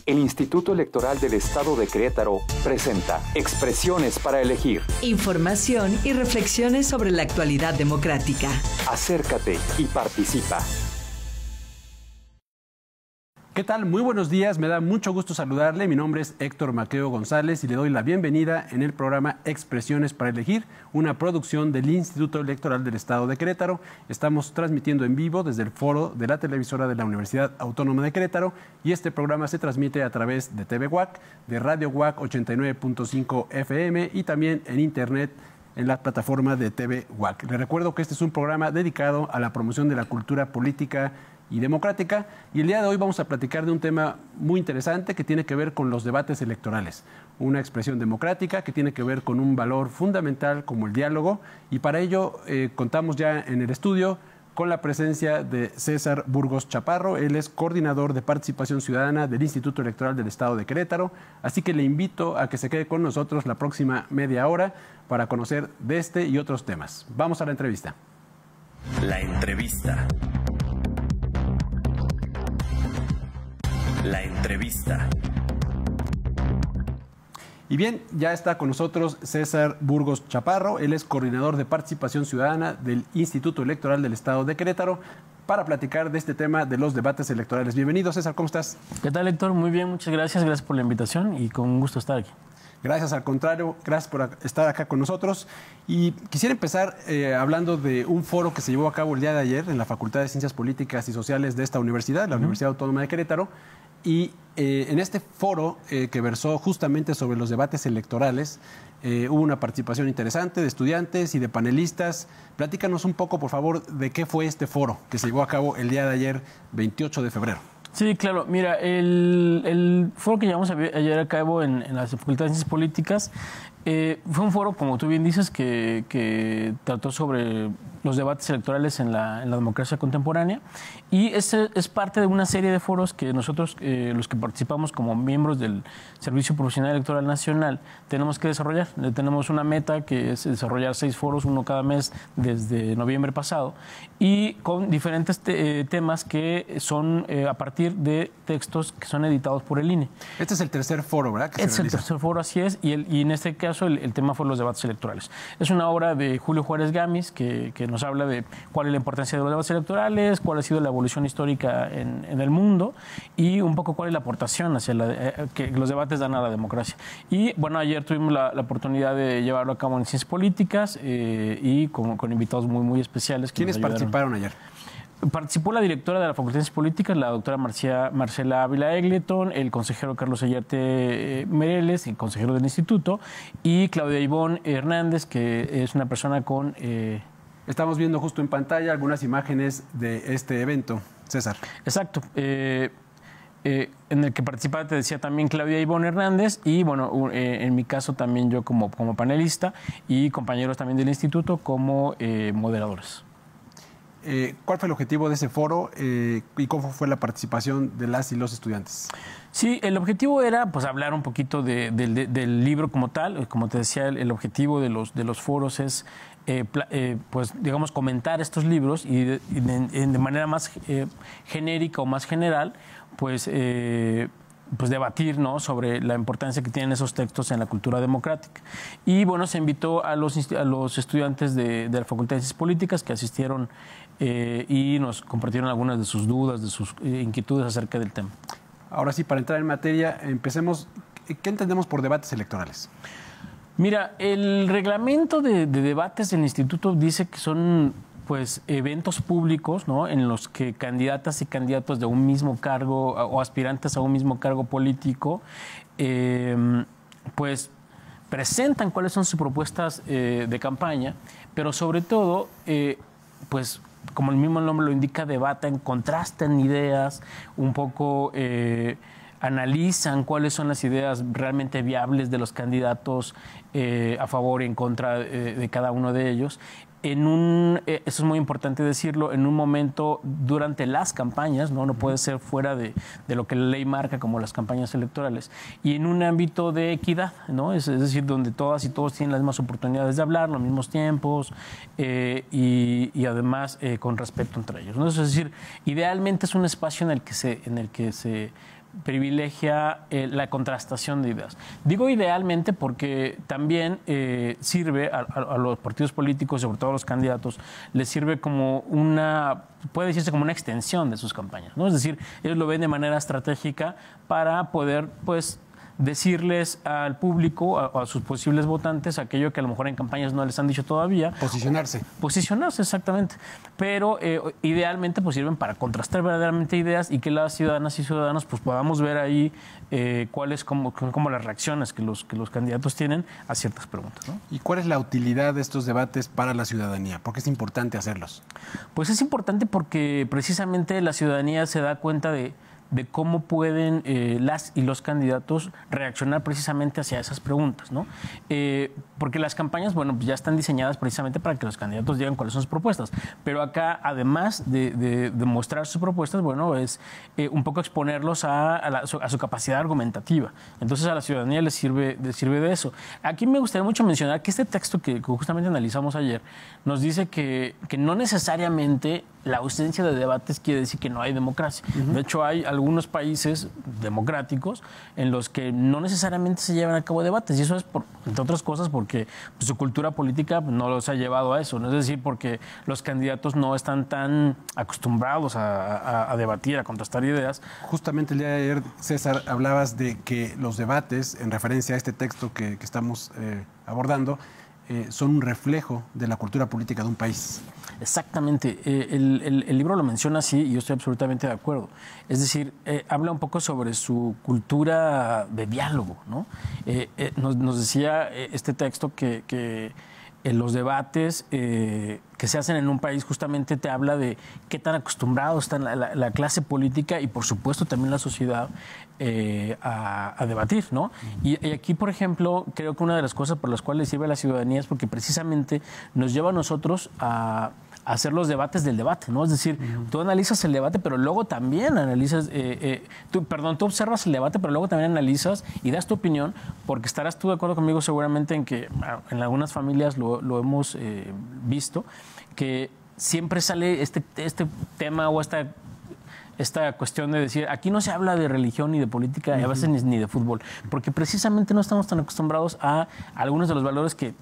El Instituto Electoral del Estado de Querétaro presenta Expresiones para elegir. Información y reflexiones sobre la actualidad democrática. Acércate y participa. ¿Qué tal? Muy buenos días, me da mucho gusto saludarle. Mi nombre es Héctor Maqueo González y le doy la bienvenida en el programa Expresiones para elegir, una producción del Instituto Electoral del Estado de Querétaro. Estamos transmitiendo en vivo desde el foro de la televisora de la Universidad Autónoma de Querétaro y este programa se transmite a través de TV UAC, de Radio UAC 89.5 FM y también en internet en la plataforma de TV UAC. Le recuerdo que este es un programa dedicado a la promoción de la cultura política y democrática, y el día de hoy vamos a platicar de un tema muy interesante que tiene que ver con los debates electorales, una expresión democrática que tiene que ver con un valor fundamental como el diálogo, y para ello contamos ya en el estudio con la presencia de César Burgos Chaparro. Él es coordinador de participación ciudadana del Instituto Electoral del Estado de Querétaro, así que le invito a que se quede con nosotros la próxima media hora para conocer de este y otros temas. Vamos a la entrevista. La entrevista. La entrevista. Y bien, ya está con nosotros César Burgos Chaparro. Él es coordinador de participación ciudadana del Instituto Electoral del Estado de Querétaro para platicar de este tema de los debates electorales. Bienvenido, César, ¿cómo estás? ¿Qué tal, Héctor? Muy bien, muchas gracias. Gracias por la invitación y con gusto estar aquí. Gracias, al contrario, gracias por estar acá con nosotros. Y quisiera empezar hablando de un foro que se llevó a cabo el día de ayer en la Facultad de Ciencias Políticas y Sociales de esta universidad, la Universidad Autónoma de Querétaro. Y en este foro que versó justamente sobre los debates electorales, hubo una participación interesante de estudiantes y de panelistas. Platícanos un poco, por favor, de qué fue este foro que se llevó a cabo el día de ayer, 28 de febrero. Sí, claro. Mira, el foro que llevamos ayer a cabo en la Facultad de Ciencias Políticas fue un foro, como tú bien dices, que trató sobre los debates electorales en la democracia contemporánea, y ese es parte de una serie de foros que nosotros, los que participamos como miembros del Servicio Profesional Electoral Nacional, tenemos que desarrollar. Tenemos una meta que es desarrollar 6 foros, uno cada mes desde noviembre pasado, y con diferentes temas que son a partir de textos que son editados por el INE. Este es el tercer foro, ¿verdad? Este es el tercer foro, así es, y en este caso el tema fue los debates electorales. Es una obra de Julio Juárez Gamis que nos habla de cuál es la importancia de los debates electorales, cuál ha sido la evolución histórica en el mundo y un poco cuál es la aportación hacia que los debates dan a la democracia. Y bueno, ayer tuvimos la oportunidad de llevarlo a cabo en Ciencias Políticas y con invitados muy especiales. ¿Quiénes participaron ayer? Participó la directora de la Facultad de Ciencias Políticas, la doctora Marcela Ávila Egleton, el consejero Carlos Ayarte Mereles, el consejero del instituto, y Claudia Ivonne Hernández, que es una persona con... Estamos viendo justo en pantalla algunas imágenes de este evento, César. Exacto. En el que participa, te decía, también Claudia Ivonne Hernández y, bueno, en mi caso también yo como panelista y compañeros también del instituto como moderadores. ¿Cuál fue el objetivo de ese foro y cómo fue la participación de las y los estudiantes? Sí, el objetivo era pues hablar un poquito del libro como tal. Como te decía, el objetivo de los foros es pues digamos comentar estos libros y de manera más genérica o más general pues debatir, ¿no?, sobre la importancia que tienen esos textos en la cultura democrática. Y bueno, se invitó a los estudiantes de la Facultad de Ciencias Políticas que asistieron y nos compartieron algunas de sus dudas, de sus inquietudes acerca del tema. Ahora sí, para entrar en materia, empecemos. ¿Qué entendemos por debates electorales? Mira, el reglamento de debates del instituto dice que son pues eventos públicos, ¿no?, en los que candidatas y candidatos de un mismo cargo o aspirantes a un mismo cargo político pues presentan cuáles son sus propuestas de campaña, pero sobre todo pues como el mismo nombre lo indica, debatan, contrastan ideas, un poco analizan cuáles son las ideas realmente viables de los candidatos a favor y en contra de cada uno de ellos. Eso es muy importante decirlo, en un momento durante las campañas, no puede ser fuera de lo que la ley marca como las campañas electorales, y en un ámbito de equidad, ¿no? Es decir, donde todas y todos tienen las mismas oportunidades de hablar, los mismos tiempos y además con respeto entre ellos, ¿no? Es decir, idealmente es un espacio en el que se privilegia la contrastación de ideas. Digo idealmente porque también sirve a los partidos políticos, sobre todo a los candidatos, les sirve como puede decirse como una extensión de sus campañas, ¿no? Es decir, ellos lo ven de manera estratégica para poder, pues, decirles al público, a sus posibles votantes, aquello que a lo mejor en campañas no les han dicho todavía. Posicionarse, exactamente. Pero idealmente pues sirven para contrastar verdaderamente ideas y que las ciudadanas y ciudadanos pues podamos ver ahí cuáles como las reacciones que los candidatos tienen a ciertas preguntas, ¿no? ¿Y cuál es la utilidad de estos debates para la ciudadanía? ¿Por qué es importante hacerlos? Pues es importante porque precisamente la ciudadanía se da cuenta de cómo pueden las y los candidatos reaccionar precisamente hacia esas preguntas, ¿no? Porque las campañas, bueno, pues ya están diseñadas precisamente para que los candidatos digan cuáles son sus propuestas. Pero acá, además de mostrar sus propuestas, bueno, es un poco exponerlos a su capacidad argumentativa. Entonces, a la ciudadanía les sirve de eso. Aquí me gustaría mucho mencionar que este texto que justamente analizamos ayer nos dice que no necesariamente la ausencia de debates quiere decir que no hay democracia. De hecho, hay algunos países democráticos en los que no necesariamente se llevan a cabo debates, y eso es, entre otras cosas, porque pues, su cultura política no los ha llevado a eso, ¿no? Es decir, porque los candidatos no están tan acostumbrados a debatir, a contrastar ideas. Justamente el día de ayer, César, hablabas de que los debates, en referencia a este texto que estamos abordando, son un reflejo de la cultura política de un país. Exactamente. El libro lo menciona así y yo estoy absolutamente de acuerdo. Es decir, habla un poco sobre su cultura de diálogo, ¿no? Nos decía este texto que los debates que se hacen en un país justamente te habla de qué tan acostumbrado está la clase política y, por supuesto, también la sociedad a debatir, ¿no? Y aquí, por ejemplo, creo que una de las cosas por las cuales sirve a la ciudadanía es porque precisamente nos lleva a nosotros a hacer los debates del debate, ¿no? Es decir, tú analizas el debate, pero luego también analizas, tú observas el debate, pero luego también analizas y das tu opinión, porque estarás tú de acuerdo conmigo seguramente en que en algunas familias lo hemos visto, que siempre sale este tema o esta cuestión de decir, aquí no se habla de religión ni de política, y a veces ni de fútbol, porque precisamente no estamos tan acostumbrados a algunos de los valores que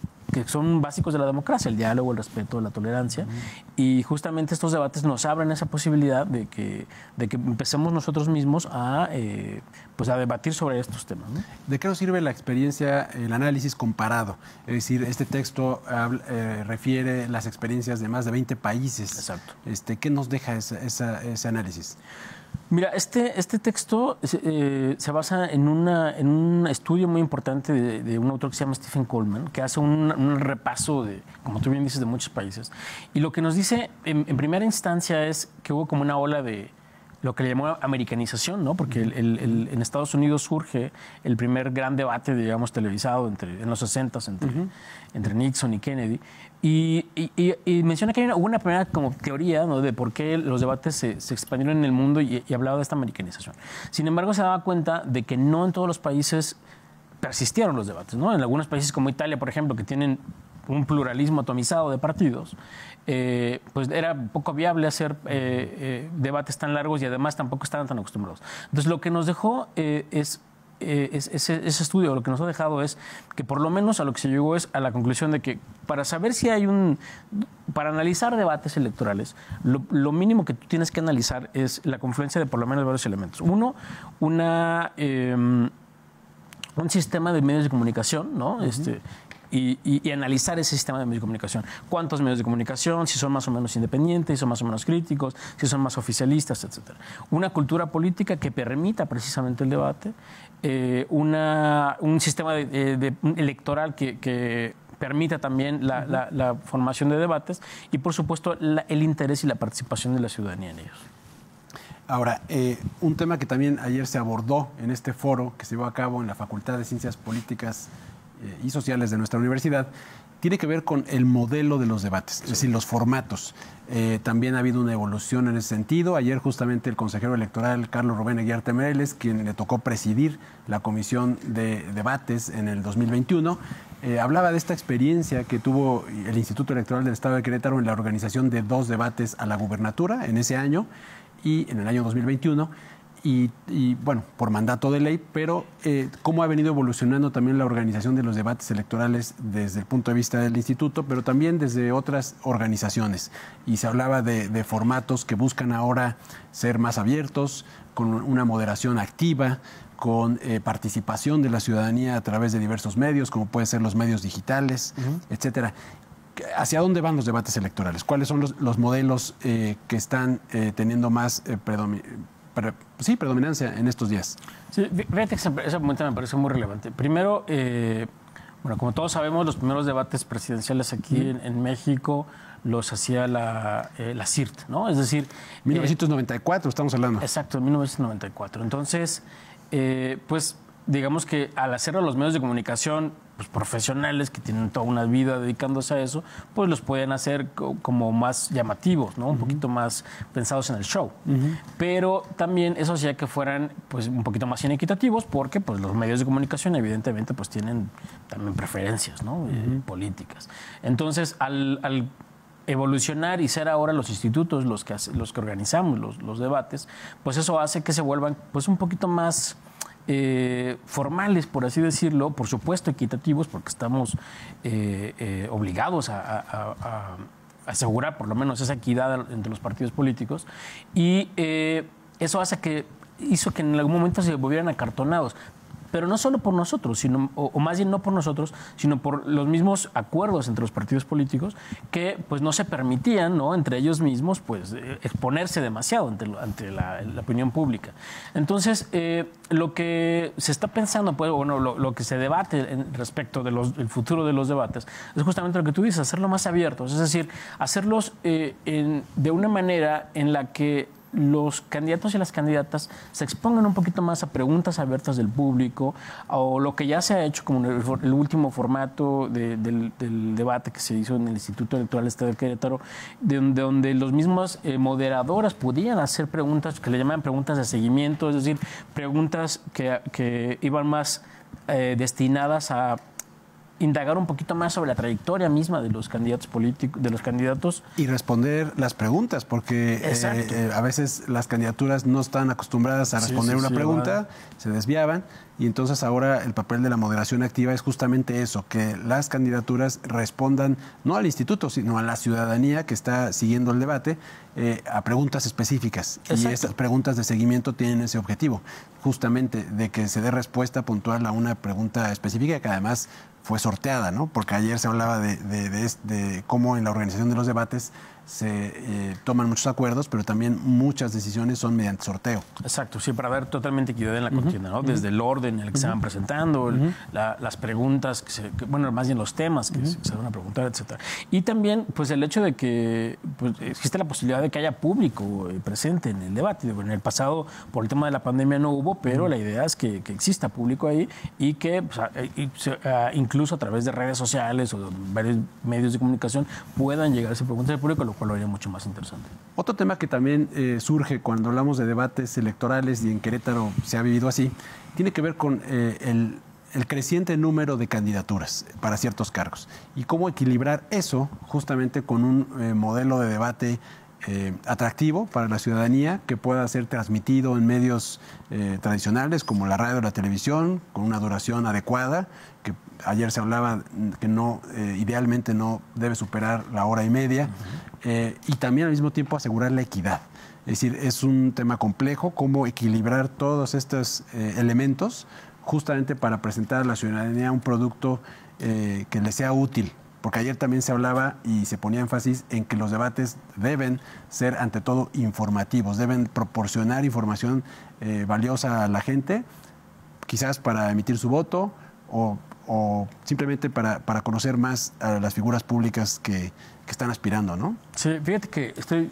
son básicos de la democracia, el diálogo, el respeto, la tolerancia, y justamente estos debates nos abren esa posibilidad de que empecemos nosotros mismos a debatir sobre estos temas, ¿no? ¿De qué nos sirve la experiencia, el análisis comparado? Es decir, este texto refiere las experiencias de más de 20 países. Exacto. ¿Qué nos deja ese análisis? Mira, este texto se basa en un estudio muy importante de un autor que se llama Stephen Coleman, que hace un repaso como tú bien dices, de muchos países. Y lo que nos dice en primera instancia es que hubo como una ola de lo que le llamó americanización, ¿no? Porque en Estados Unidos surge el primer gran debate, digamos, televisado en los 60s entre Nixon y Kennedy. Y menciona que hubo una primera como teoría, ¿no?, de por qué los debates se expandieron en el mundo y hablaba de esta americanización. Sin embargo, se daba cuenta de que no en todos los países persistieron los debates, ¿no? En algunos países como Italia, por ejemplo, que tienen un pluralismo atomizado de partidos, pues era poco viable hacer debates tan largos y además tampoco estaban tan acostumbrados. Entonces, lo que nos dejó ese estudio, lo que nos ha dejado es que por lo menos a lo que se llegó es a la conclusión de que para saber si hay para analizar debates electorales, lo mínimo que tú tienes que analizar es la confluencia de por lo menos varios elementos. Uno, un sistema de medios de comunicación, ¿no? Y analizar ese sistema de medios de comunicación. ¿Cuántos medios de comunicación? Si son más o menos independientes, si son más o menos críticos, si son más oficialistas, etcétera. Una cultura política que permita precisamente el debate, un sistema electoral que permita también la formación de debates y, por supuesto, el interés y la participación de la ciudadanía en ellos. Ahora, un tema que también ayer se abordó en este foro que se llevó a cabo en la Facultad de Ciencias Políticas y Sociales de nuestra universidad, tiene que ver con el modelo de los debates, es decir, los formatos. También ha habido una evolución en ese sentido. Ayer justamente el consejero electoral Carlos Rubén Aguiar Temereles, quien le tocó presidir la comisión de debates en el 2021, hablaba de esta experiencia que tuvo el Instituto Electoral del Estado de Querétaro en la organización de 2 debates a la gubernatura en ese año y en el año 2021. bueno, por mandato de ley, pero cómo ha venido evolucionando también la organización de los debates electorales desde el punto de vista del instituto, pero también desde otras organizaciones. Y se hablaba de formatos que buscan ahora ser más abiertos, con una moderación activa, con participación de la ciudadanía a través de diversos medios, como pueden ser los medios digitales, etcétera. ¿Hacia dónde van los debates electorales? ¿Cuáles son los modelos que están teniendo más predominancia en estos días? Sí, fíjate que ese momento me parece muy relevante. Primero, bueno, como todos sabemos, los primeros debates presidenciales aquí en México los hacía la CIRT, ¿no? Es decir... 1994 estamos hablando. Exacto, en 1994. Entonces, pues digamos que al hacerlo los medios de comunicación pues, profesionales que tienen toda una vida dedicándose a eso, pues los pueden hacer como más llamativos, ¿no? Un poquito más pensados en el show. Pero también eso hacía que fueran pues un poquito más inequitativos porque pues los medios de comunicación evidentemente pues tienen también preferencias, ¿no? Políticas. Entonces, al evolucionar y ser ahora los institutos los que organizamos los debates, pues eso hace que se vuelvan pues un poquito más formales, por así decirlo, por supuesto equitativos, porque estamos obligados a asegurar por lo menos esa equidad entre los partidos políticos, y eso hizo que en algún momento se volvieran acartonados. Pero no solo por nosotros, sino, o más bien no por nosotros, sino por los mismos acuerdos entre los partidos políticos que pues no se permitían, ¿no? Entre ellos mismos pues exponerse demasiado ante la opinión pública. Entonces, lo que se está pensando, pues, bueno, lo que se debate respecto del futuro de los debates es justamente lo que tú dices, hacerlo más abiertos, es decir, hacerlos de una manera en la que los candidatos y las candidatas se expongan un poquito más a preguntas abiertas del público, o lo que ya se ha hecho como el último formato del debate que se hizo en el Instituto Electoral del Estado de Querétaro, donde los mismos moderadoras podían hacer preguntas que le llamaban preguntas de seguimiento, es decir, preguntas que iban más destinadas a indagar un poquito más sobre la trayectoria misma de los candidatos políticos, de los candidatos. Y responder las preguntas, porque a veces las candidaturas no están acostumbradas a responder una pregunta, se desviaban, y entonces ahora el papel de la moderación activa es justamente eso, que las candidaturas respondan no al instituto, sino a la ciudadanía que está siguiendo el debate, a preguntas específicas. Exacto. Y esas preguntas de seguimiento tienen ese objetivo, justamente de que se dé respuesta puntual a una pregunta específica que además fue sorteada, ¿no? Porque ayer se hablaba de cómo en la organización de los debates se toman muchos acuerdos, pero también muchas decisiones son mediante sorteo. Exacto, sí, para dar totalmente equidad en la contienda, ¿no? Desde el orden en el que se van presentando, las preguntas, bueno, más bien los temas que se van a preguntar, etcétera. Y también, pues, el hecho de que pues, existe la posibilidad de que haya público presente en el debate. En el pasado, por el tema de la pandemia, no hubo, pero la idea es que exista público ahí y que pues, incluso a través de redes sociales o de varios medios de comunicación puedan llegar a esa pregunta del público, lo cual lo haría mucho más interesante. Otro tema que también surge cuando hablamos de debates electorales, y en Querétaro se ha vivido así, tiene que ver con el creciente número de candidaturas para ciertos cargos y cómo equilibrar eso justamente con un modelo de debate atractivo para la ciudadanía, que pueda ser transmitido en medios tradicionales como la radio o la televisión, con una duración adecuada, que ayer se hablaba que idealmente no debe superar la hora y media, y también al mismo tiempo asegurar la equidad. Es decir, es un tema complejo, cómo equilibrar todos estos elementos justamente para presentar a la ciudadanía un producto que le sea útil. Porque ayer también se hablaba y se ponía énfasis en que los debates deben ser, ante todo, informativos, deben proporcionar información valiosa a la gente, quizás para emitir su voto o simplemente para conocer más a las figuras públicas que están aspirando, ¿no? Sí, fíjate que estoy...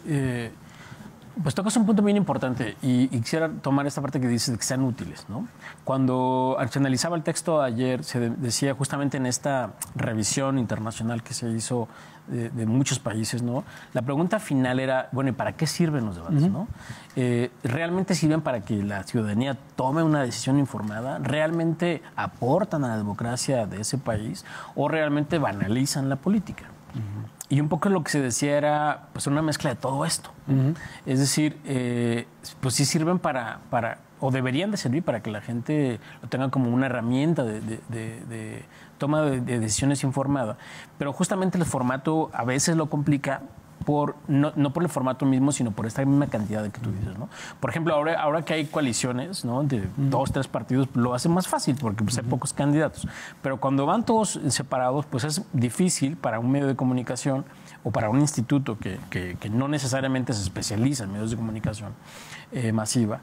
Pues tocas un punto bien importante y quisiera tomar esta parte que dices de que sean útiles, ¿no? Cuando se analizaba el texto ayer, se decía justamente en esta revisión internacional que se hizo de muchos países, ¿no? La pregunta final era, bueno, ¿y para qué sirven los debates, no? ¿Realmente sirven para que la ciudadanía tome una decisión informada? ¿Realmente aportan a la democracia de ese país? ¿O realmente banalizan la política? Y un poco lo que se decía era pues una mezcla de todo esto. Es decir, pues sí sirven o deberían de servir para que la gente lo tenga como una herramienta de toma de decisiones informada. Pero justamente el formato a veces lo complica no por el formato mismo, sino por esta misma cantidad de que tú dices, ¿no? Por ejemplo, ahora que hay coaliciones, ¿no?, de 2, 3 partidos, lo hace más fácil porque pues, hay pocos candidatos. Pero cuando van todos separados, pues es difícil para un medio de comunicación o para un instituto que no necesariamente se especializa en medios de comunicación masiva,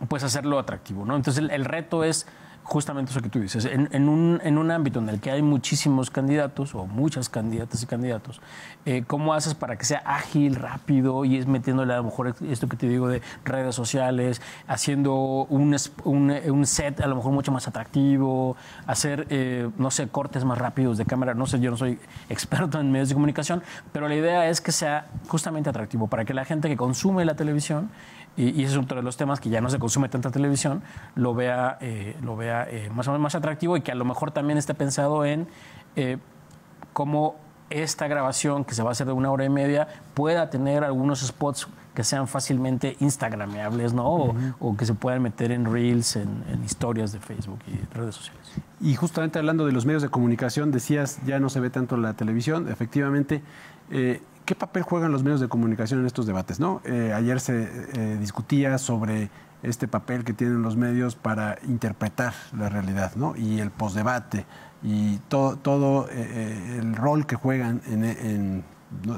pues hacerlo atractivo, ¿no? Entonces el reto es justamente eso que tú dices, en un ámbito en el que hay muchísimos candidatos o muchas candidatas y candidatos, ¿cómo haces para que sea ágil, rápido y es metiéndole a lo mejor esto que te digo de redes sociales, haciendo un set a lo mejor mucho más atractivo, hacer, no sé, cortes más rápidos de cámara? No sé, yo no soy experto en medios de comunicación, pero la idea es que sea justamente atractivo para que la gente que consume la televisión, y ese es otro de los temas, que ya no se consume tanta televisión, lo vea más o menos más atractivo y que a lo mejor también esté pensado en cómo esta grabación, que se va a hacer de 1 hora y media, pueda tener algunos spots que sean fácilmente instagrameables, ¿no? O que se puedan meter en reels, en historias de Facebook y redes sociales. Y justamente hablando de los medios de comunicación, decías, ya no se ve tanto la televisión. Efectivamente, ¿qué papel juegan los medios de comunicación en estos debates, ¿no? Ayer se discutía sobre este papel que tienen los medios para interpretar la realidad, ¿no? Y el posdebate y todo el rol que juegan en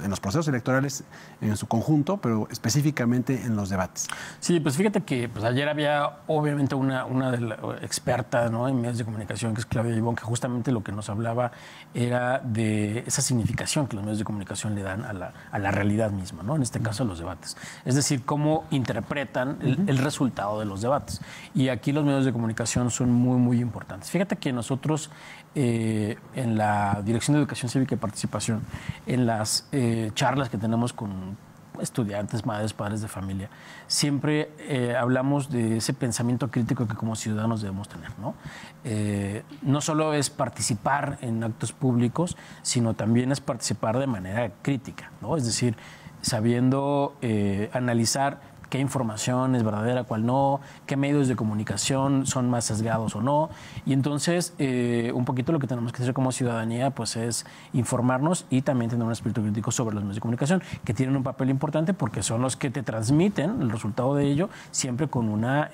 los procesos electorales en su conjunto, pero específicamente en los debates. Sí, pues fíjate que pues ayer había obviamente una de la experta, ¿no?, en medios de comunicación, que es Claudia Ibón, que justamente lo que nos hablaba era de esa significación que los medios de comunicación le dan a la realidad misma, ¿no? En este caso a los debates. Es decir, cómo interpretan el resultado de los debates. Y aquí los medios de comunicación son muy, muy importantes. Fíjate que nosotros en la Dirección de Educación Cívica y Participación, en las charlas que tenemos con estudiantes, madres, padres de familia, siempre hablamos de ese pensamiento crítico que como ciudadanos debemos tener, ¿no? No solo es participar en actos públicos, sino también es participar de manera crítica, ¿no? Es decir, sabiendo analizar qué información es verdadera, cuál no, qué medios de comunicación son más sesgados o no. Y entonces, un poquito lo que tenemos que hacer como ciudadanía pues es informarnos y también tener un espíritu crítico sobre los medios de comunicación, que tienen un papel importante porque son los que te transmiten el resultado de ello, siempre con una,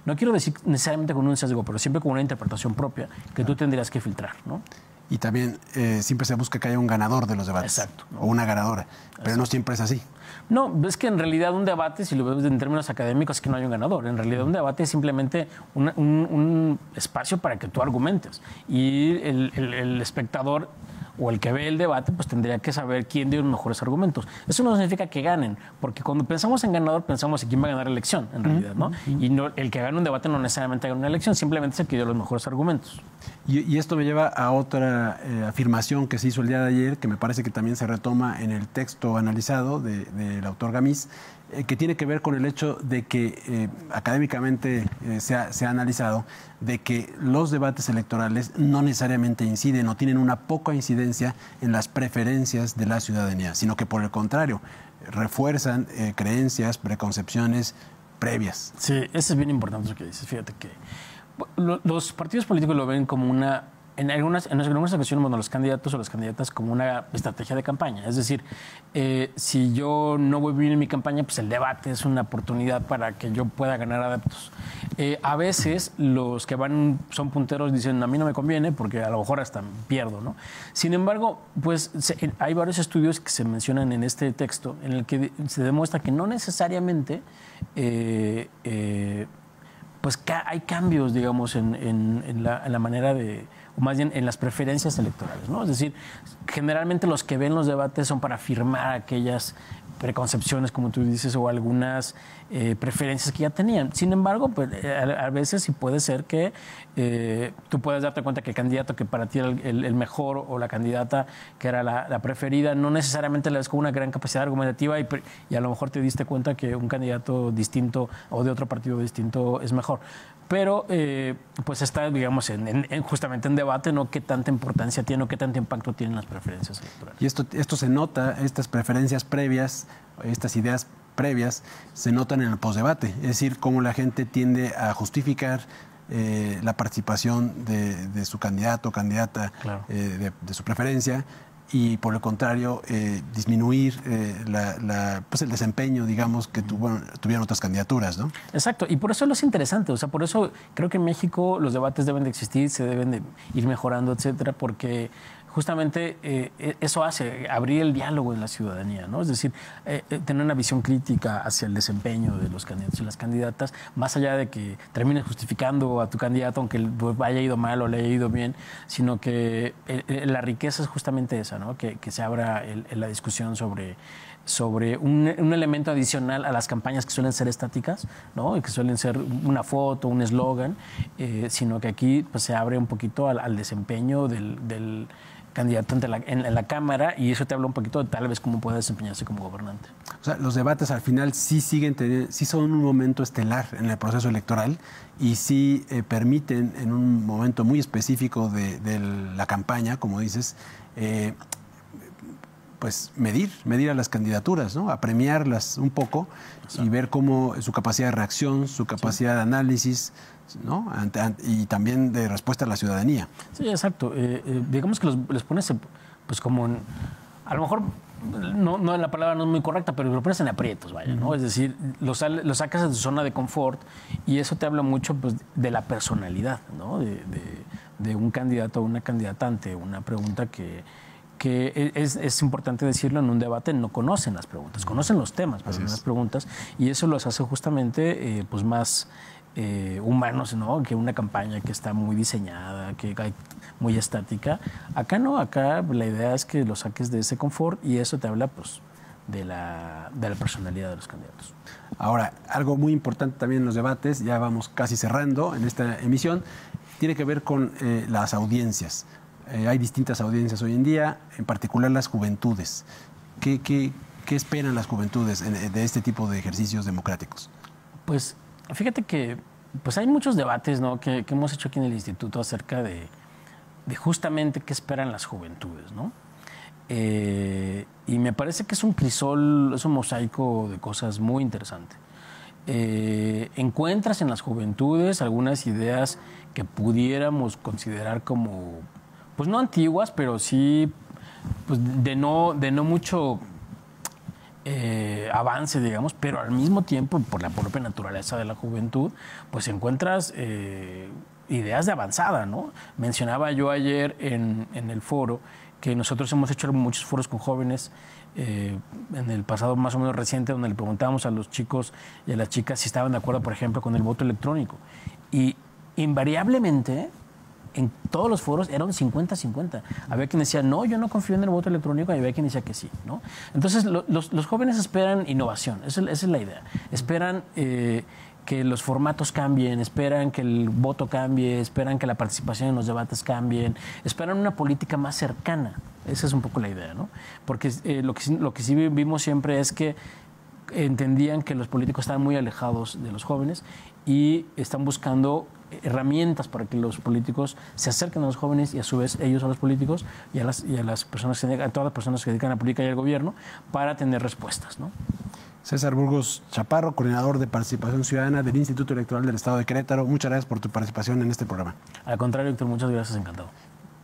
no quiero decir necesariamente con un sesgo, pero siempre con una interpretación propia que tú tendrías que filtrar, ¿no? Y también siempre se busca que haya un ganador de los debates. Exacto, ¿no? O una ganadora, pero Exacto. no siempre es así. No, es que en realidad un debate, si lo ves en términos académicos, es que no hay un ganador. En realidad un debate es simplemente un espacio para que tú argumentes. Y el espectador o el que ve el debate, pues tendría que saber quién dio los mejores argumentos. Eso no significa que ganen, porque cuando pensamos en ganador, pensamos en quién va a ganar la elección, en realidad, ¿no? Y no, el que gana un debate no necesariamente gana una elección, simplemente es el que dio los mejores argumentos. Y esto me lleva a otra afirmación que se hizo el día de ayer, que me parece que también se retoma en el texto analizado del autor Gamiz, que tiene que ver con el hecho de que académicamente se ha analizado de que los debates electorales no necesariamente inciden o tienen una poca incidencia en las preferencias de la ciudadanía, sino que por el contrario refuerzan creencias, preconcepciones previas. Sí, eso es bien importante lo que dices. Fíjate que los partidos políticos lo ven como una... En algunas ocasiones, bueno, los candidatos o las candidatas como una estrategia de campaña. Es decir, si yo no voy bien en mi campaña, pues el debate es una oportunidad para que yo pueda ganar adeptos. A veces los que son punteros dicen, a mí no me conviene porque a lo mejor hasta pierdo, ¿no? Sin embargo, pues hay varios estudios que se mencionan en este texto en el que se demuestra que no necesariamente pues hay cambios, digamos, en la manera de, o más bien en las preferencias electorales, ¿no? Es decir, generalmente los que ven los debates son para afirmar aquellas preconcepciones, como tú dices, o algunas preferencias que ya tenían. Sin embargo, pues, a veces sí puede ser que tú puedes darte cuenta que el candidato que para ti era el mejor o la candidata que era la preferida, no necesariamente la ves con una gran capacidad argumentativa y a lo mejor te diste cuenta que un candidato distinto o de otro partido distinto es mejor. pero pues está, digamos, justamente en debate, ¿no? ¿Qué tanta importancia tiene o qué tanto impacto tienen las preferencias electorales? Y esto se nota, estas preferencias previas, estas ideas previas, se notan en el posdebate, es decir, cómo la gente tiende a justificar la participación de su candidato o candidata, claro, de su preferencia, y por el contrario disminuir pues el desempeño, digamos, que tuvieron otras candidaturas, ¿no? Exacto, y por eso es interesante, o sea, por eso creo que en México los debates deben de existir, se deben de ir mejorando, etcétera, porque justamente eso hace abrir el diálogo en la ciudadanía, ¿no? Es decir, tener una visión crítica hacia el desempeño de los candidatos y las candidatas, más allá de que termines justificando a tu candidato aunque haya ido mal o le haya ido bien, sino que la riqueza es justamente esa, ¿no? Que se abra la discusión sobre un elemento adicional a las campañas que suelen ser estáticas, ¿no? Y que suelen ser una foto, un eslogan, sino que aquí pues, se abre un poquito al desempeño del candidato en la Cámara, y eso te habla un poquito de tal vez cómo puede desempeñarse como gobernante. O sea, los debates al final sí son un momento estelar en el proceso electoral y sí permiten en un momento muy específico de la campaña, como dices, pues medir a las candidaturas, ¿no? A premiarlas un poco. Exacto. Y ver cómo su capacidad de reacción, su capacidad de análisis, ¿no? Y también de respuesta a la ciudadanía. Sí, exacto. Digamos que les pones pues como a lo mejor no la palabra no es muy correcta, pero lo pones en aprietos, vaya, ¿no? Es decir, lo sacas de su zona de confort, y eso te habla mucho pues de la personalidad, ¿no? De un candidato o una candidata ante una pregunta que es importante decirlo, en un debate no conocen las preguntas, conocen los temas, pero no las preguntas, y eso los hace justamente pues más humanos, ¿no? Que una campaña que está muy diseñada, muy estática. Acá no, acá la idea es que lo saques de ese confort, y eso te habla pues de la personalidad de los candidatos. Ahora, algo muy importante también en los debates, ya vamos casi cerrando en esta emisión, tiene que ver con las audiencias. Hay distintas audiencias hoy en día, en particular las juventudes. ¿Qué esperan las juventudes de este tipo de ejercicios democráticos? Pues fíjate que pues hay muchos debates, ¿no? que hemos hecho aquí en el instituto acerca de justamente qué esperan las juventudes, ¿no? Y me parece que es un crisol, es un mosaico de cosas muy interesante. Encuentras en las juventudes algunas ideas que pudiéramos considerar como, pues no antiguas, pero sí pues de no mucho avance, digamos, pero al mismo tiempo, por la propia naturaleza de la juventud, pues encuentras ideas de avanzada, ¿no? Mencionaba yo ayer en el foro que nosotros hemos hecho muchos foros con jóvenes en el pasado más o menos reciente, donde le preguntábamos a los chicos y a las chicas si estaban de acuerdo, por ejemplo, con el voto electrónico. Y invariablemente, en todos los foros era un 50-50. Había quien decía, no, yo no confío en el voto electrónico, y había quien decía que sí, ¿no? Entonces, los jóvenes esperan innovación, esa es la idea. Esperan que los formatos cambien, esperan que el voto cambie, esperan que la participación en los debates cambien, esperan una política más cercana. Esa es un poco la idea, ¿no? Porque lo que sí vimos siempre es que entendían que los políticos estaban muy alejados de los jóvenes y están buscando herramientas para que los políticos se acerquen a los jóvenes y a su vez ellos a los políticos y a las personas, a todas las personas que se dedican a la política y al gobierno, para tener respuestas, ¿no? César Burgos Chaparro, coordinador de participación ciudadana del Instituto Electoral del Estado de Querétaro. Muchas gracias por tu participación en este programa. Al contrario, Héctor, muchas gracias, encantado.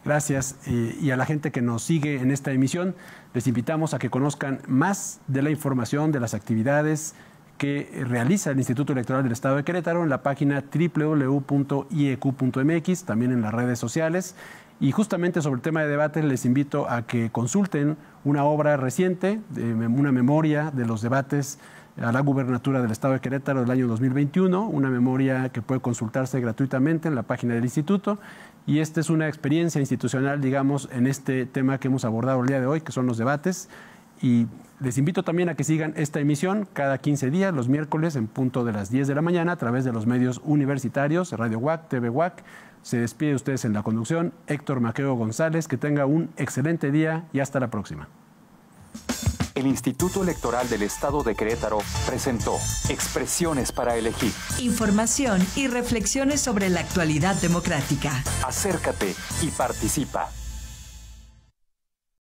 Gracias. Y a la gente que nos sigue en esta emisión, les invitamos a que conozcan más de la información de las actividades que realiza el Instituto Electoral del Estado de Querétaro en la página www.ieq.mx, también en las redes sociales. Y justamente sobre el tema de debates les invito a que consulten una obra reciente, una memoria de los debates a la gubernatura del Estado de Querétaro del año 2021, una memoria que puede consultarse gratuitamente en la página del instituto. Y esta es una experiencia institucional, digamos, en este tema que hemos abordado el día de hoy, que son los debates. Y les invito también a que sigan esta emisión cada 15 días, los miércoles, en punto de las 10 de la mañana, a través de los medios universitarios, Radio UAC, TV UAC. Se despide de ustedes en la conducción Héctor Maqueo González. Que tenga un excelente día y hasta la próxima. el Instituto Electoral del Estado de Querétaro presentó Expresiones para elegir. Información y reflexiones sobre la actualidad democrática. Acércate y participa.